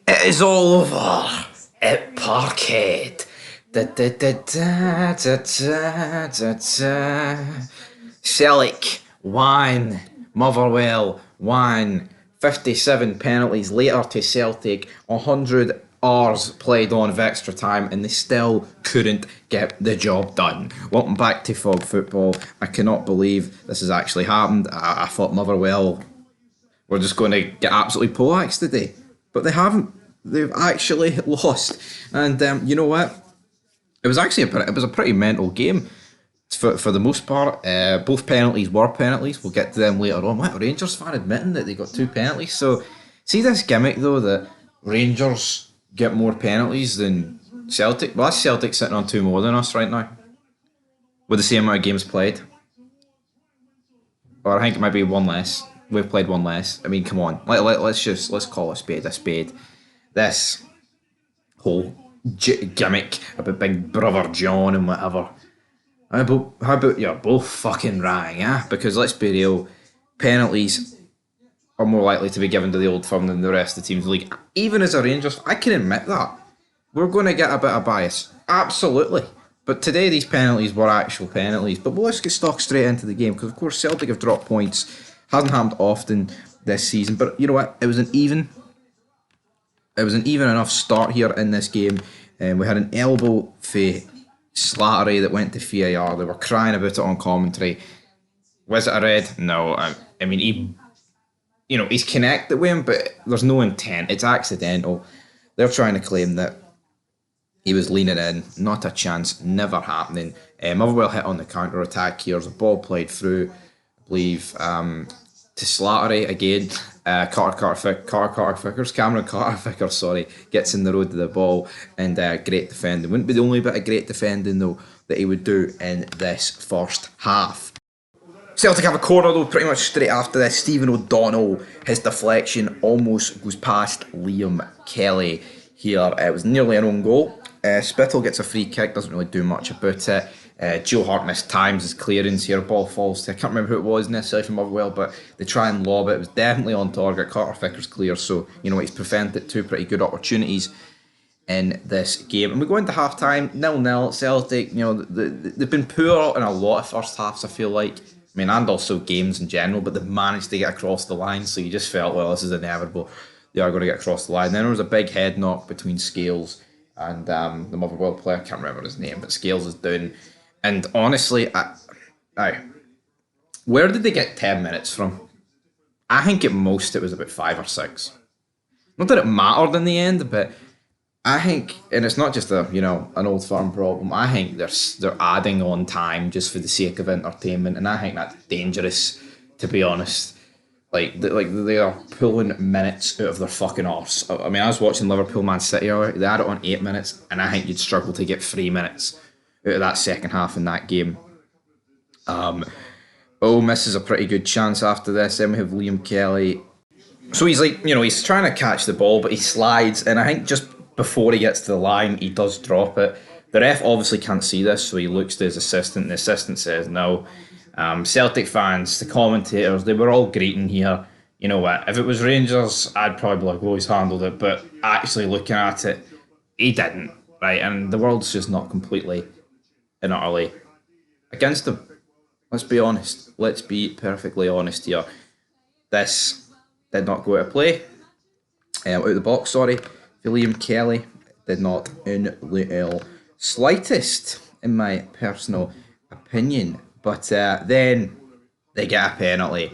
It is all over at Parkhead. Da, da, da, da, da, da, da, da. Celtic won. Motherwell won. 57 penalties later to Celtic. 100 hours played on of extra time, and they still couldn't get the job done. Welcome back to Fog Football. I cannot believe this has actually happened. I thought Motherwell were just going to get absolutely poleaxed today, but they haven't. They've actually lost, and you know what? It was actually a pretty mental game for the most part. Both penalties were penalties. We'll get to them later on. What, a Rangers fan admitting that they got two penalties. So see this gimmick though that Rangers get more penalties than Celtic. Well, that's Celtic sitting on two more than us right now, with the same amount of games played. Or I think it might be one less. We've played one less. I mean, come on. Let's call a spade a spade. This whole gimmick about Big Brother John and whatever. How about you're both fucking wrong, yeah? Because let's be real, penalties are more likely to be given to the Old Firm than the rest of the teams in the league. Even as a Rangers, I can admit that. We're going to get a bit of bias. Absolutely. But today these penalties were actual penalties. But let's get stuck straight into the game, because of course Celtic have dropped points. Hasn't happened often this season. But you know what? It was an even enough start here in this game. We had an elbow for Slattery that went to VAR. They were crying about it on commentary. Was it a red? No. I mean, he's connected with him, but there's no intent. It's accidental. They're trying to claim that he was leaning in. Not a chance. Never happening. Motherwell hit on the counter-attack here. There's a ball played through, I believe, to Slattery again. Cameron Carter Vickers, sorry, gets in the road to the ball, and great defending. Wouldn't be the only bit of great defending though that he would do in this first half. Celtic have a corner though pretty much straight after this. Stephen O'Donnell, his deflection almost goes past Liam Kelly here. It was nearly an own goal. Spittle gets a free kick, doesn't really do much about it. Joe Harkness times his clearance here. Ball falls to, I can't remember who it was necessarily from Motherwell, but they try and lob it. It was definitely on target. Carter Vickers clear, so you know he's prevented two pretty good opportunities in this game. And we go into half time 0-0. Celtic, you know, they've been poor in a lot of first halves, I feel like. I mean, and also games in general, but they've managed to get across the line, so you just felt, well, this is inevitable. They are going to get across the line. Then there was a big head knock between Scales and the Motherwell player. I can't remember his name, but Scales is down. And honestly, where did they get 10 minutes from? I think at most it was about 5 or 6. Not that it mattered in the end, but I think, and it's not just an Old Firm problem. I think they're adding on time just for the sake of entertainment, and I think that's dangerous, to be honest. Like they are pulling minutes out of their fucking arse. I mean, I was watching Liverpool Man City earlier. They had it on 8 minutes, and I think you'd struggle to get 3 minutes out of that second half in that game. Misses a pretty good chance after this. Then we have Liam Kelly. So he's he's trying to catch the ball, but he slides, and I think just before he gets to the line, he does drop it. The ref obviously can't see this, so he looks to his assistant, and the assistant says no. Celtic fans, the commentators, they were all greeting here. You know what? If it was Rangers, I'd probably be like, oh, he's handled it. But actually looking at it, he didn't, right? And the world's just not completely and utterly against him. Let's be honest. Let's be perfectly honest here. This did not go out of play. Out of the box, sorry. Liam Kelly did not in the slightest, in my personal opinion. But then they get a penalty.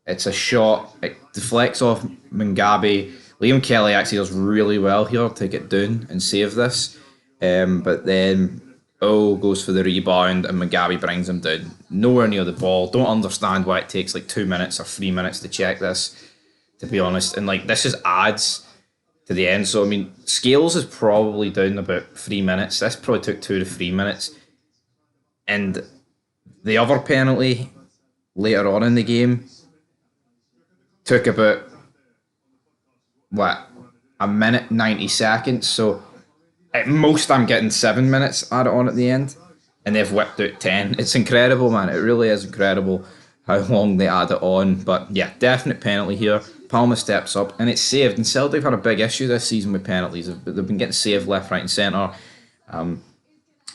It's a shot. It deflects off Mugabe. Liam Kelly actually does really well here to get down and save this. But then goes for the rebound and Mugabe brings him down. Nowhere near the ball. Don't understand why it takes like 2 minutes or 3 minutes to check this, to be honest. And this just adds to the end. So, I mean, Scales is probably down about 3 minutes. This probably took 2 to 3 minutes. And the other penalty later on in the game took about, a minute 90 seconds. So, at most I'm getting 7 minutes added on at the end. And they've whipped out 10. It's incredible, man. It really is incredible how long they add it on. But yeah, definite penalty here. Palmer steps up and it's saved. And Celtic have had a big issue this season with penalties. They've been getting saved left, right, and centre. Then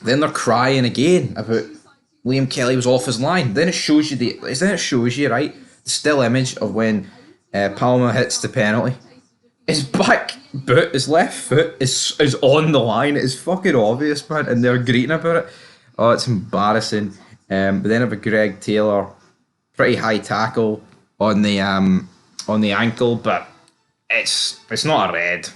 they're crying again about Liam Kelly was off his line. Then it shows you right, the still image of when Palmer hits the penalty. His back boot, his left foot is on the line. It's fucking obvious, man, and they're greeting about it. Oh, it's embarrassing. But then have a Greg Taylor, pretty high tackle on the ankle, but it's not a red. If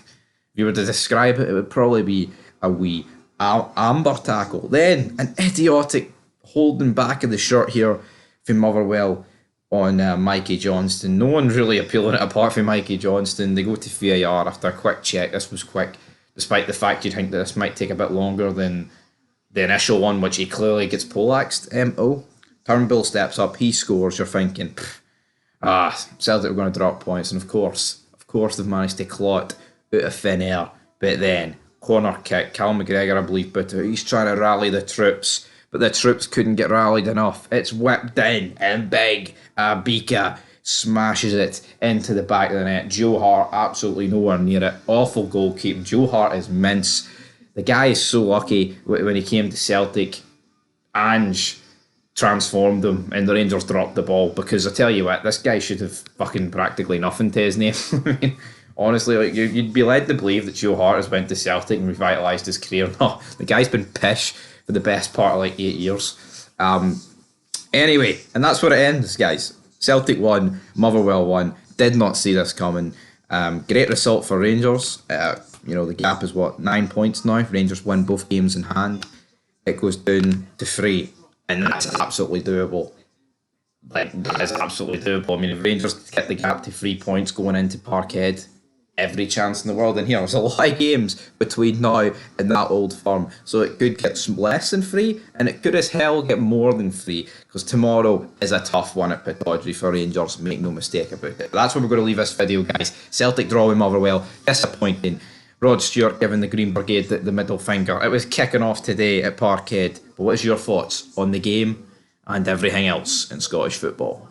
you were to describe it, it would probably be a wee amber tackle. Then an idiotic holding back of the shirt here from Motherwell on Mikey Johnston. No one really appealing it apart from Mikey Johnston. They go to VAR after a quick check. This was quick, despite the fact you'd think that this might take a bit longer than the initial one, which he clearly gets poleaxed. Turnbull steps up, he scores. You're thinking, Celtic were going to drop points, and of course they've managed to claw it out of thin air. But then corner kick, Cal McGregor, I believe, but he's trying to rally the troops, but the troops couldn't get rallied enough. It's whipped in, and big Bika smashes it into the back of the net. Joe Hart absolutely nowhere near it. Awful goalkeeping. Joe Hart is mince. The guy is so lucky when he came to Celtic. Ange transformed him and the Rangers dropped the ball, because I tell you what, this guy should have fucking practically nothing to his name. I mean, honestly, like you'd be led to believe that Joe Hart has went to Celtic and revitalised his career. No, the guy's been pish for the best part of like 8 years. Anyway, and that's where it ends, guys. Celtic won, Motherwell won. Did not see this coming. Great result for Rangers. The gap is 9 points now. Rangers win both games in hand. It goes down to 3, and that's absolutely doable. That is absolutely doable. I mean, if Rangers get the gap to 3 points going into Parkhead, every chance in the world. And here, there's a lot of games between now and that Old Firm, so it could get less than 3, and it could as hell get more than 3, because tomorrow is a tough one at Pittodrie for Rangers, make no mistake about it. But that's where we're going to leave this video, guys. Celtic draw with Motherwell, disappointing. Rod Stewart giving the Green Brigade the middle finger. It was kicking off today at Parkhead. But what is your thoughts on the game and everything else in Scottish football?